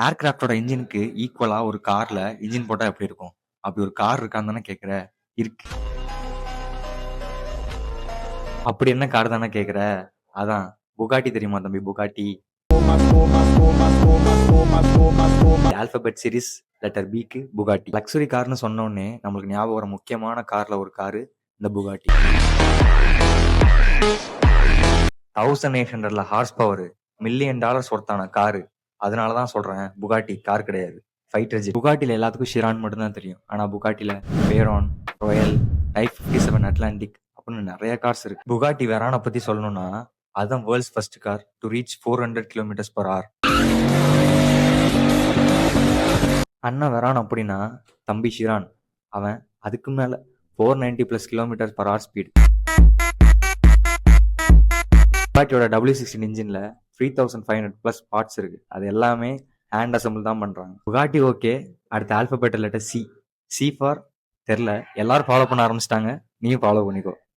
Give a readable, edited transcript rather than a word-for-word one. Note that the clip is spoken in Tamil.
ஏர்கிராஃப்டோட இன்ஜினுக்கு ஈக்குவலா ஒரு கார்ல இன்ஜின் போட்டா எப்படி இருக்கும்? அப்படி ஒரு கார் இருக்கான்னு தானே கேட்குற? இருக்கு. அப்படி என்ன கார் தானே கேட்குற? அதான் புகாட்டி தெரியுமா தம்பி? புகாட்டி. ஆல்பபெட் சீரிஸ் லெட்டர் பிக்கு புகாட்டி. லக்ஸுரி கார்னு சொன்ன உடனே நம்மளுக்கு ஞாபகம் வர முக்கியமான கார்ல ஒரு காரு இந்த புகாட்டி. 1800 ஹார்ஸ் பவர், $1 மில்லியன் ஒர்த்தான காரு. அதனால தான் சொல்றேன் புகாட்டி கார் கிடையாது, ஃபைட்டர் ஜெட். புகாட்டில எல்லாத்துக்கும் ஷிரான் மட்டும் தான் தெரியும். ஆனா புகாட்டில வேரான், ராயல், டைப் 57 அட்லாண்டிக் அப்படின்னு நிறைய கார்ஸ் இருக்கு. புகாட்டி வெரானை பத்தி சொல்லணும்னா அதுதான் world's first car to reach 400 km/h. அண்ணன் வெரான் அப்படின்னா தம்பி ஷிரான் அவன் அதுக்கு மேல 490+ km/h ஸ்பீட். புகாட்டியோட W16 இன்ஜின்ல 3500+ பார்ட்ஸ் இருக்கு. அது எல்லாமே ஹேண்ட் அசம்பிள் தான் பண்றாங்க. புகாட்டி ஓகே, அடுத்த alphabet letter C. C for தெரியல, எல்லாரும் ஃபாலோ பண்ண ஆரம்பிச்சிட்டாங்க, நீயும் ஃபாலோ பண்ணிக்கோ.